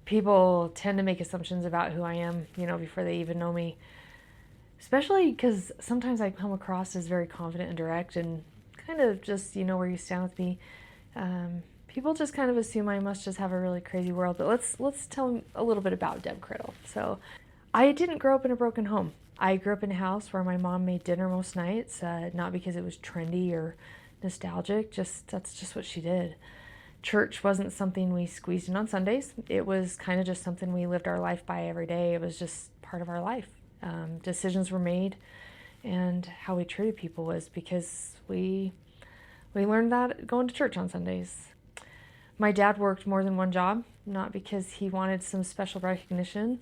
people tend to make assumptions about who I am, before they even know me. Especially because sometimes I come across as very confident and direct and kind of just, where you stand with me. People just kind of assume I must just have a really crazy world. But let's tell them a little bit about Deb Criddle. So I didn't grow up in a broken home. I grew up in a house where my mom made dinner most nights, not because it was trendy or nostalgic, that's just what she did. Church wasn't something we squeezed in on Sundays. It was kind of just something we lived our life by every day. It was just part of our life. Decisions were made, and how we treated people was because we learned that going to church on Sundays. My dad worked more than one job, not because he wanted some special recognition.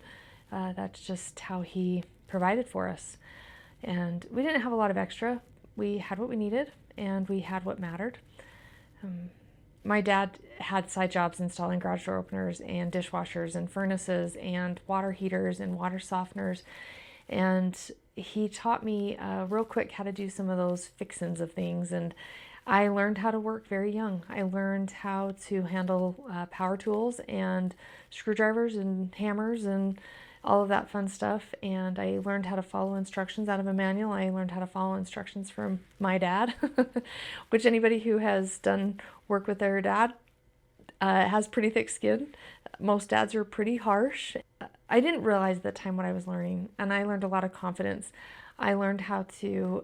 That's just how he provided for us. And we didn't have a lot of extra. We had what we needed, and we had what mattered. My dad had side jobs installing garage door openers and dishwashers and furnaces and water heaters and water softeners. And he taught me real quick how to do some of those fixins of things. And I learned how to work very young. I learned how to handle power tools and screwdrivers and hammers and all of that fun stuff. And I learned how to follow instructions out of a manual. I learned how to follow instructions from my dad, which anybody who has done work with their dad has pretty thick skin. Most dads are pretty harsh. I didn't realize at the time what I was learning, and I learned a lot of confidence. I learned how to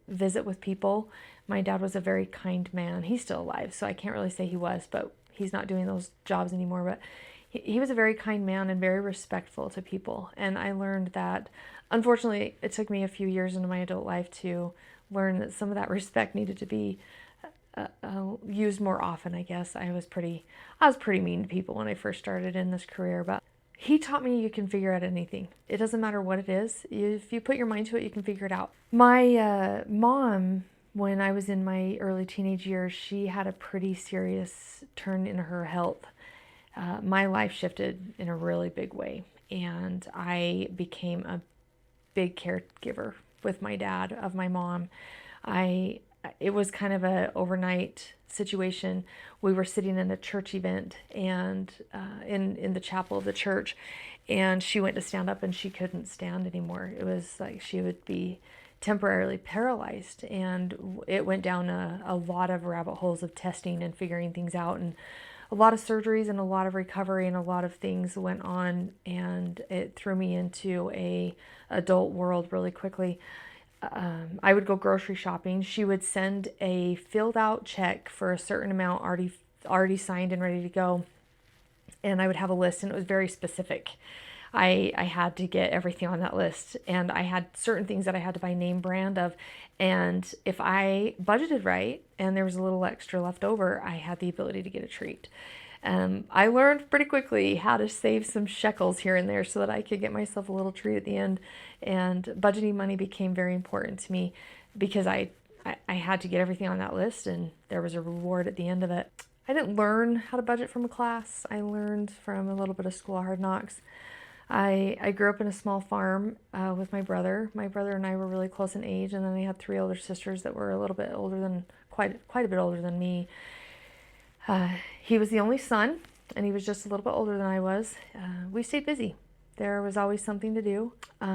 visit with people. My dad was a very kind man. He's still alive, so I can't really say he was, but he's not doing those jobs anymore. But he was a very kind man and very respectful to people. And I learned that, unfortunately, it took me a few years into my adult life to learn that some of that respect needed to be used more often, I guess. I was pretty mean to people when I first started in this career, but he taught me you can figure out anything. It doesn't matter what it is. If you put your mind to it, you can figure it out. My mom, when I was in my early teenage years, she had a pretty serious turn in her health. My life shifted in a really big way, and I became a big caregiver with my dad of my mom. It was kind of an overnight situation. We were sitting in a church event and in the chapel of the church, and she went to stand up and she couldn't stand anymore. It was like she would be temporarily paralyzed, and it went down a lot of rabbit holes of testing and figuring things out, and a lot of surgeries and a lot of recovery, and a lot of things went on, and it threw me into a adult world really quickly. I would go grocery shopping. She would send a filled out check for a certain amount already signed and ready to go. And I would have a list, and it was very specific. I had to get everything on that list, and I had certain things that I had to buy name brand of. And if I budgeted right and there was a little extra left over, I had the ability to get a treat. I learned pretty quickly how to save some shekels here and there so that I could get myself a little treat at the end. And budgeting money became very important to me because I had to get everything on that list, and there was a reward at the end of it. I didn't learn how to budget from a class. I learned from a little bit of school of hard knocks. I grew up in a small farm with my brother. My brother and I were really close in age, and then I had three older sisters that were a little bit older than, quite a bit older than me. He was the only son, and he was just a little bit older than I was. We stayed busy. There was always something to do.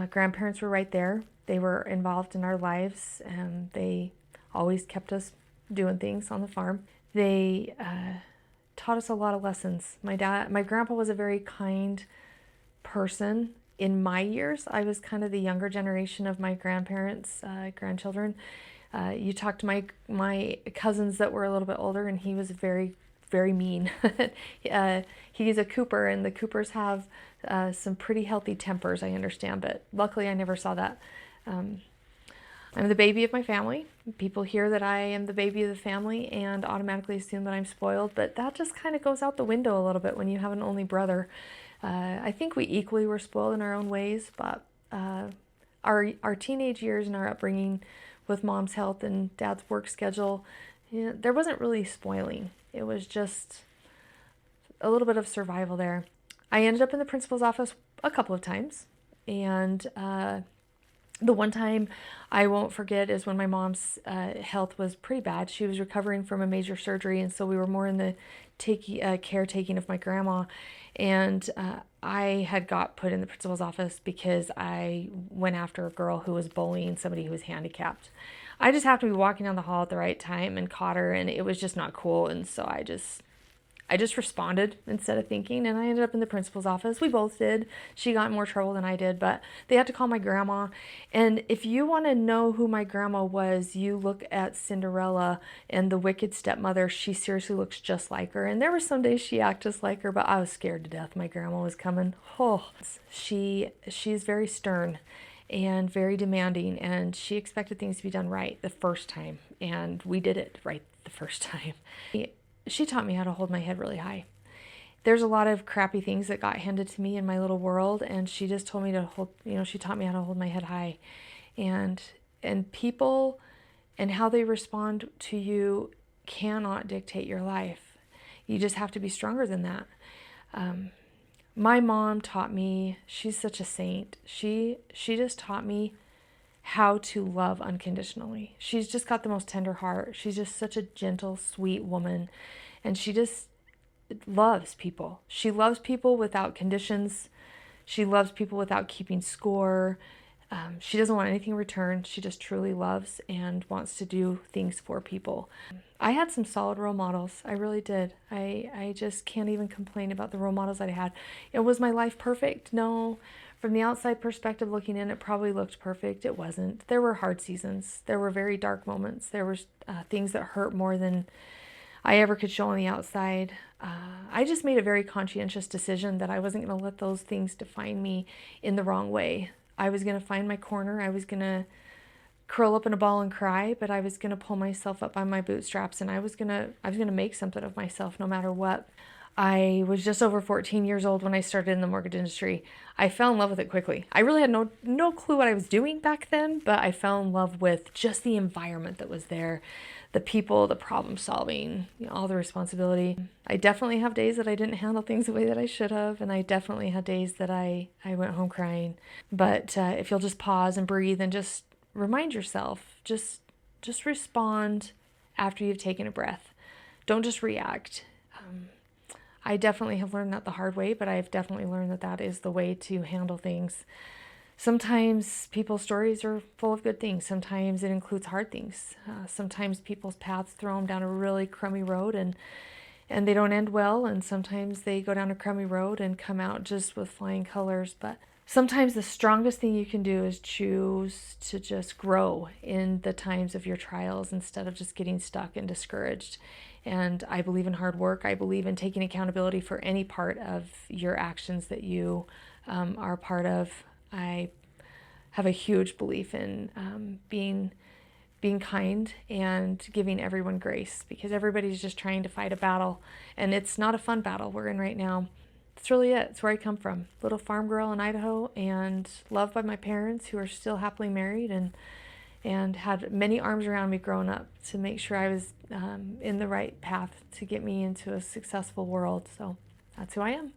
Grandparents were right there. They were involved in our lives, and they always kept us doing things on the farm. They taught us a lot of lessons. My grandpa was a very kind person. In my years, I was kind of the younger generation of my grandparents' grandchildren. You talk to my cousins that were a little bit older, and he was very, very mean. He's a Cooper, and the Coopers have some pretty healthy tempers, I understand, but luckily I never saw that. I'm the baby of my family. People hear that I am the baby of the family and automatically assume that I'm spoiled, but that just kind of goes out the window a little bit when you have an only brother. I think we equally were spoiled in our own ways, but our teenage years and our upbringing with mom's health and dad's work schedule, there wasn't really spoiling. It was just a little bit of survival there. I ended up in the principal's office a couple of times, and The one time I won't forget is when my mom's health was pretty bad. She was recovering from a major surgery, and so we were more in the caretaking of my grandma. And I had got put in the principal's office because I went after a girl who was bullying somebody who was handicapped. I just happened to be walking down the hall at the right time and caught her, and it was just not cool. And so I just responded instead of thinking, and I ended up in the principal's office. We both did. She got in more trouble than I did, but they had to call my grandma. And if you want to know who my grandma was, you look at Cinderella and the wicked stepmother. She seriously looks just like her. And there were some days she acted just like her, but I was scared to death my grandma was coming. Oh, she's very stern and very demanding, and she expected things to be done right the first time, and we did it right the first time. She taught me how to hold my head really high. There's a lot of crappy things that got handed to me in my little world, and she just told me to hold, she taught me how to hold my head high. And people and how they respond to you cannot dictate your life. You just have to be stronger than that. My mom taught me, she's such a saint. She just taught me how to love unconditionally. She's just got the most tender heart. She's just such a gentle, sweet woman. And she just loves people. She loves people without conditions. She loves people without keeping score. She doesn't want anything in return. She just truly loves and wants to do things for people. I had some solid role models. I really did. I just can't even complain about the role models that I had. Was my life perfect? No. From the outside perspective looking in, it probably looked perfect. It wasn't. There were hard seasons. There were very dark moments. There were things that hurt more than I ever could show on the outside. I just made a very conscientious decision that I wasn't going to let those things define me in the wrong way. I was going to find my corner. I was going to curl up in a ball and cry, but I was going to pull myself up by my bootstraps, and I was going to make something of myself no matter what. I was just over 14 years old when I started in the mortgage industry. I fell in love with it quickly. I really had no clue what I was doing back then, but I fell in love with just the environment that was there, the people, the problem solving, all the responsibility. I definitely have days that I didn't handle things the way that I should have, and I definitely had days that I went home crying. But if you'll just pause and breathe and just remind yourself, just respond after you've taken a breath. Don't just react. I definitely have learned that the hard way, but I've definitely learned that that is the way to handle things. Sometimes people's stories are full of good things. Sometimes it includes hard things. Sometimes people's paths throw them down a really crummy road and they don't end well. And sometimes they go down a crummy road and come out just with flying colors. But sometimes the strongest thing you can do is choose to just grow in the times of your trials instead of just getting stuck and discouraged. And I believe in hard work. I believe in taking accountability for any part of your actions that you are a part of. I have a huge belief in being kind and giving everyone grace, because everybody's just trying to fight a battle, and it's not a fun battle we're in right now. That's really it. It's where I come from. Little farm girl in Idaho, and loved by my parents who are still happily married, and had many arms around me growing up to make sure I was in the right path to get me into a successful world. So that's who I am.